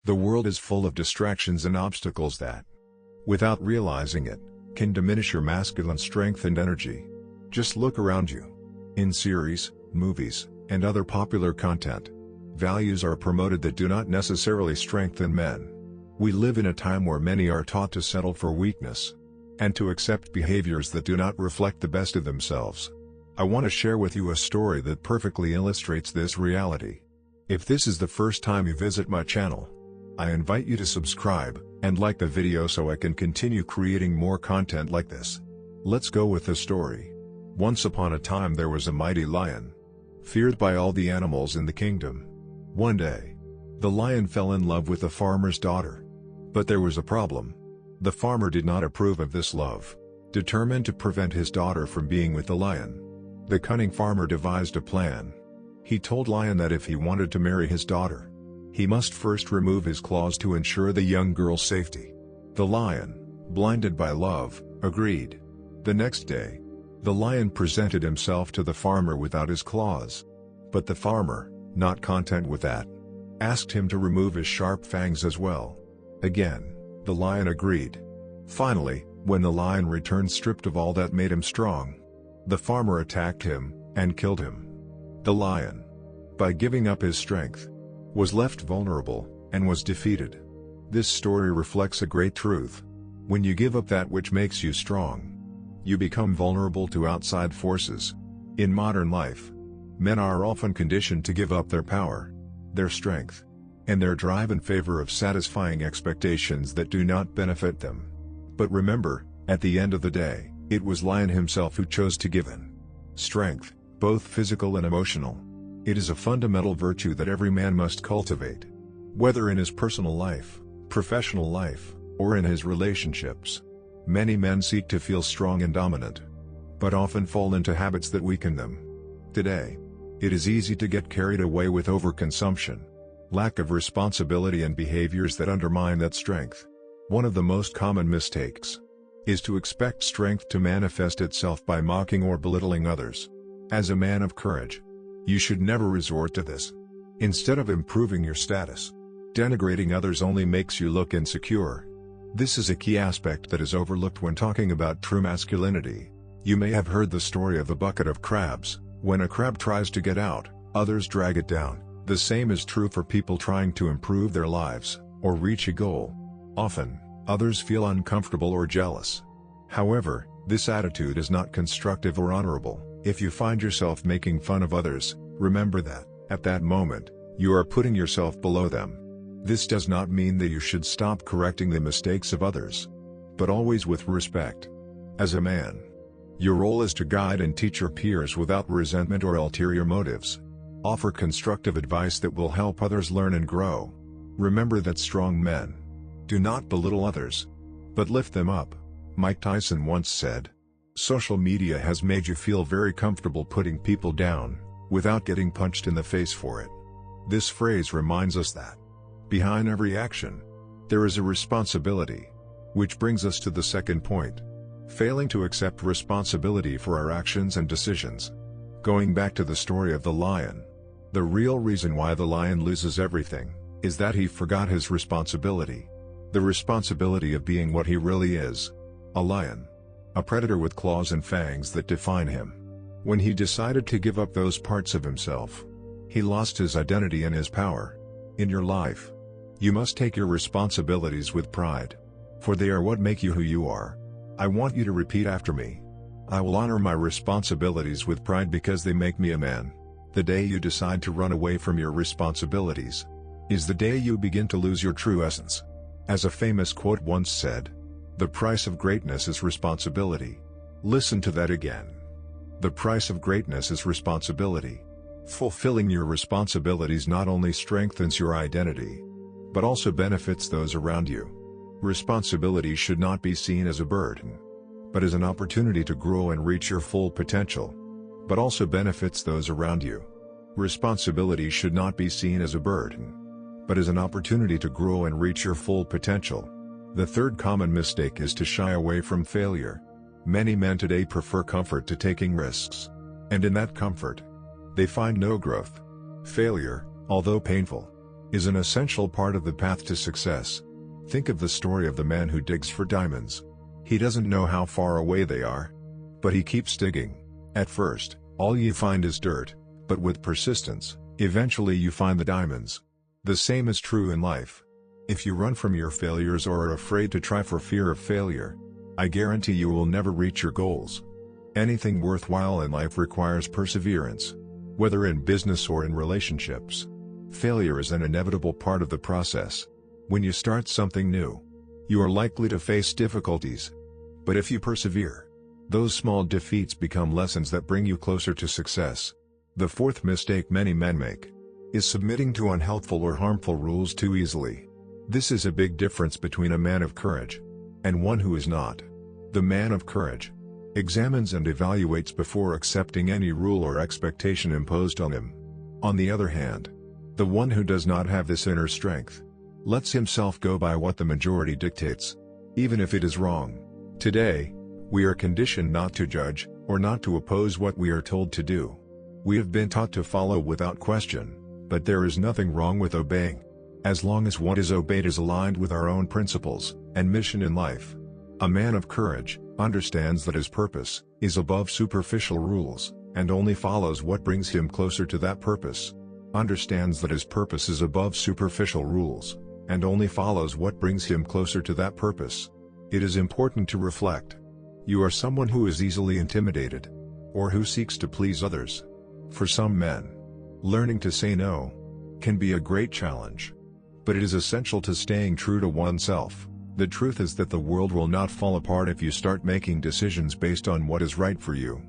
The world is full of distractions and obstacles that, without realizing it, can diminish your masculine strength and energy. Just look around you. In series, movies, and other popular content, values are promoted that do not necessarily strengthen men. We live in a time where many are taught to settle for weakness, and to accept behaviors that do not reflect the best of themselves. I want to share with you a story that perfectly illustrates this reality. If this is the first time you visit my channel, I invite you to subscribe and like the video so I can continue creating more content like this. Let's go with the story. Once upon a time there was a mighty lion, feared by all the animals in the kingdom. One day, the lion fell in love with the farmer's daughter. But there was a problem. The farmer did not approve of this love. Determined to prevent his daughter from being with the lion, the cunning farmer devised a plan. He told Lion that if he wanted to marry his daughter, he must first remove his claws to ensure the young girl's safety. The lion, blinded by love, agreed. The next day, the lion presented himself to the farmer without his claws. But the farmer, not content with that, asked him to remove his sharp fangs as well. Again, the lion agreed. Finally, when the lion returned stripped of all that made him strong, the farmer attacked him and killed him. The lion, by giving up his strength, was left vulnerable and was defeated. This story reflects a great truth. When you give up that which makes you strong, you become vulnerable to outside forces. In modern life, men are often conditioned to give up their power, their strength, and their drive in favor of satisfying expectations that do not benefit them. But remember, at the end of the day, it was Lion himself who chose to give in strength, both physical and emotional. It is a fundamental virtue that every man must cultivate. Whether in his personal life, professional life, or in his relationships. Many men seek to feel strong and dominant, but often fall into habits that weaken them. Today, it is easy to get carried away with overconsumption, lack of responsibility and behaviors that undermine that strength. One of the most common mistakes is to expect strength to manifest itself by mocking or belittling others. As a man of courage, you should never resort to this. Instead of improving your status, denigrating others only makes you look insecure. This is a key aspect that is overlooked when talking about true masculinity. You may have heard the story of a bucket of crabs. When a crab tries to get out, others drag it down. The same is true for people trying to improve their lives, or reach a goal. Often, others feel uncomfortable or jealous. However, this attitude is not constructive or honorable. If you find yourself making fun of others, remember that, at that moment, you are putting yourself below them. This does not mean that you should stop correcting the mistakes of others, but always with respect. As a man, your role is to guide and teach your peers without resentment or ulterior motives. Offer constructive advice that will help others learn and grow. Remember that strong men do not belittle others, but lift them up. Mike Tyson once said, "Social media has made you feel very comfortable putting people down, without getting punched in the face for it." This phrase reminds us that behind every action, there is a responsibility. Which brings us to the second point. Failing to accept responsibility for our actions and decisions. Going back to the story of the lion, the real reason why the lion loses everything, is that he forgot his responsibility. The responsibility of being what he really is. A lion. A predator with claws and fangs that define him. When he decided to give up those parts of himself, he lost his identity and his power. In your life, you must take your responsibilities with pride, for they are what make you who you are. I want you to repeat after me. I will honor my responsibilities with pride because they make me a man. The day you decide to run away from your responsibilities is the day you begin to lose your true essence. As a famous quote once said, "The price of greatness is responsibility." Listen to that again. The price of greatness is responsibility. Fulfilling your responsibilities not only strengthens your identity, but also benefits those around you. Responsibility should not be seen as a burden, but as an opportunity to grow and reach your full potential, but also benefits those around you. Responsibility should not be seen as a burden, but as an opportunity to grow and reach your full potential. The third common mistake is to shy away from failure. Many men today prefer comfort to taking risks, and in that comfort, they find no growth. Failure, although painful, is an essential part of the path to success. Think of the story of the man who digs for diamonds. He doesn't know how far away they are. But he keeps digging. At first, all you find is dirt, but with persistence, eventually you find the diamonds. The same is true in life. If you run from your failures or are afraid to try for fear of failure, I guarantee you will never reach your goals. Anything worthwhile in life requires perseverance. Whether in business or in relationships, failure is an inevitable part of the process. When you start something new, you are likely to face difficulties. But if you persevere, those small defeats become lessons that bring you closer to success. The fourth mistake many men make is submitting to unhelpful or harmful rules too easily. This is a big difference between a man of courage and one who is not. The man of courage examines and evaluates before accepting any rule or expectation imposed on him. On the other hand, the one who does not have this inner strength lets himself go by what the majority dictates, even if it is wrong. Today, we are conditioned not to judge, or not to oppose what we are told to do. We have been taught to follow without question, but there is nothing wrong with obeying, as long as what is obeyed is aligned with our own principles and mission in life. A man of courage understands that his purpose is above superficial rules, and only follows what brings him closer to that purpose. Understands that his purpose is above superficial rules, and only follows what brings him closer to that purpose. It is important to reflect. You are someone who is easily intimidated, or who seeks to please others. For some men, learning to say no can be a great challenge. But it is essential to staying true to oneself. The truth is that the world will not fall apart if you start making decisions based on what is right for you,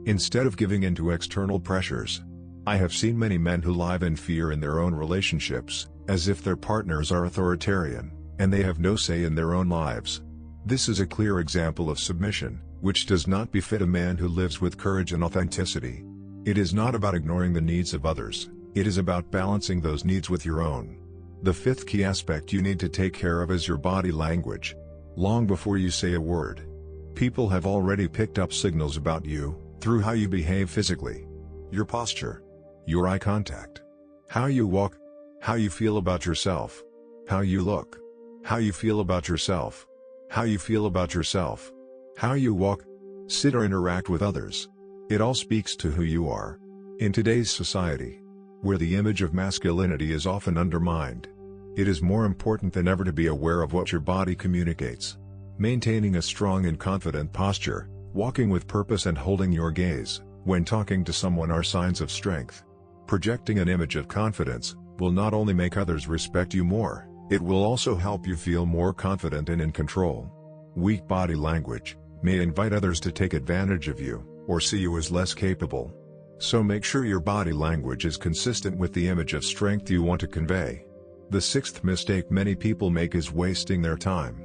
instead of giving in to external pressures. I have seen many men who live in fear in their own relationships, as if their partners are authoritarian, and they have no say in their own lives. This is a clear example of submission, which does not befit a man who lives with courage and authenticity. It is not about ignoring the needs of others, it is about balancing those needs with your own. The fifth key aspect you need to take care of is your body language. Long before you say a word, people have already picked up signals about you, through how you behave physically. Your posture, your eye contact, how you walk, how you feel about yourself, how you look, how you feel about yourself, how you feel about yourself, how you walk, sit or interact with others. It all speaks to who you are. In today's society, where the image of masculinity is often undermined, it is more important than ever to be aware of what your body communicates. Maintaining a strong and confident posture, walking with purpose and holding your gaze when talking to someone are signs of strength. Projecting an image of confidence will not only make others respect you more, it will also help you feel more confident and in control. Weak body language may invite others to take advantage of you, or see you as less capable. So make sure your body language is consistent with the image of strength you want to convey. The sixth mistake many people make is wasting their time.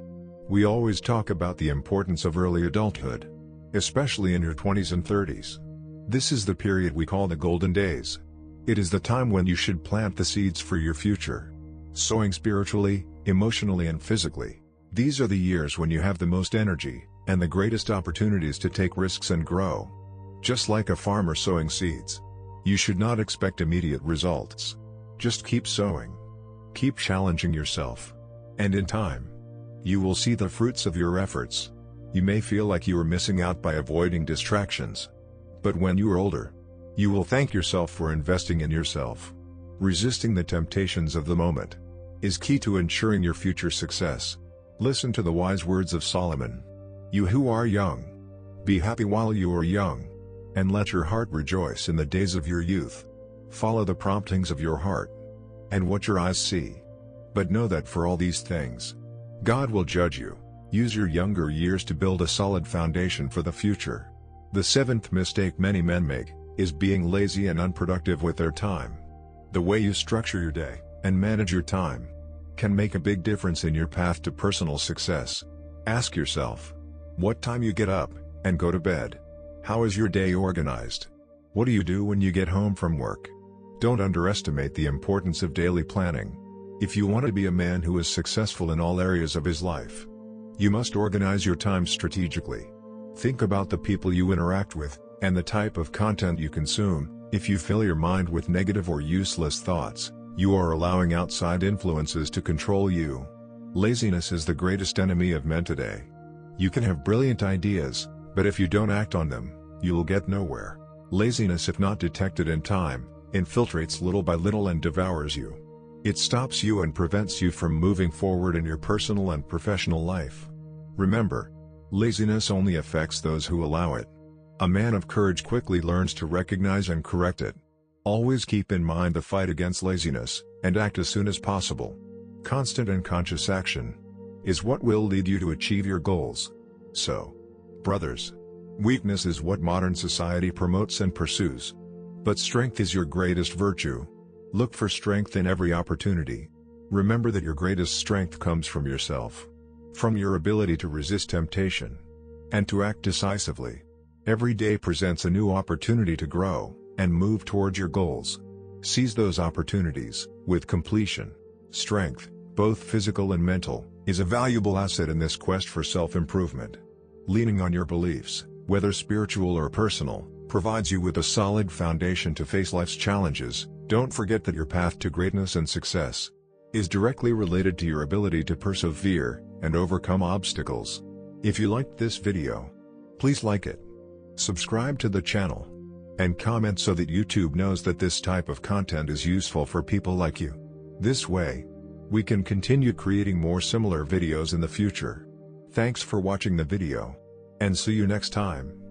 We always talk about the importance of early adulthood, especially in your 20s and 30s. This is the period we call the golden days. It is the time when you should plant the seeds for your future. Sowing spiritually, emotionally and physically. These are the years when you have the most energy, and the greatest opportunities to take risks and grow. Just like a farmer sowing seeds, you should not expect immediate results. Just keep sowing. Keep challenging yourself. And in time, you will see the fruits of your efforts. You may feel like you are missing out by avoiding distractions. But when you are older, you will thank yourself for investing in yourself. Resisting the temptations of the moment is key to ensuring your future success. Listen to the wise words of Solomon. You who are young, be happy while you are young, and let your heart rejoice in the days of your youth. Follow the promptings of your heart and what your eyes see. But know that for all these things, God will judge you. Use your younger years to build a solid foundation for the future. The seventh mistake many men make is being lazy and unproductive with their time. The way you structure your day and manage your time can make a big difference in your path to personal success. Ask yourself, what time you get up and go to bed? How is your day organized? What do you do when you get home from work? Don't underestimate the importance of daily planning. If you want to be a man who is successful in all areas of his life, you must organize your time strategically. Think about the people you interact with, and the type of content you consume. If you fill your mind with negative or useless thoughts, You are allowing outside influences to control you. Laziness is the greatest enemy of men today. You can have brilliant ideas, but if you don't act on them, you will get nowhere. Laziness, if not detected in time, infiltrates little by little and devours you. It stops you and prevents you from moving forward in your personal and professional life. Remember, laziness only affects those who allow it. A man of courage quickly learns to recognize and correct it. Always keep in mind the fight against laziness, and act as soon as possible. Constant and conscious action is what will lead you to achieve your goals. So, brothers, weakness is what modern society promotes and pursues. But strength is your greatest virtue. Look for strength in every opportunity. Remember that your greatest strength comes from yourself. From your ability to resist temptation and to act decisively. Every day presents a new opportunity to grow and move towards your goals. Seize those opportunities with completion. Strength, both physical and mental, is a valuable asset in this quest for self-improvement. Leaning on your beliefs, whether spiritual or personal, provides you with a solid foundation to face life's challenges. Don't forget that your path to greatness and success is directly related to your ability to persevere and overcome obstacles. If you liked this video, please like it, subscribe to the channel, and comment so that YouTube knows that this type of content is useful for people like you. This way, we can continue creating more similar videos in the future. Thanks for watching the video, and see you next time.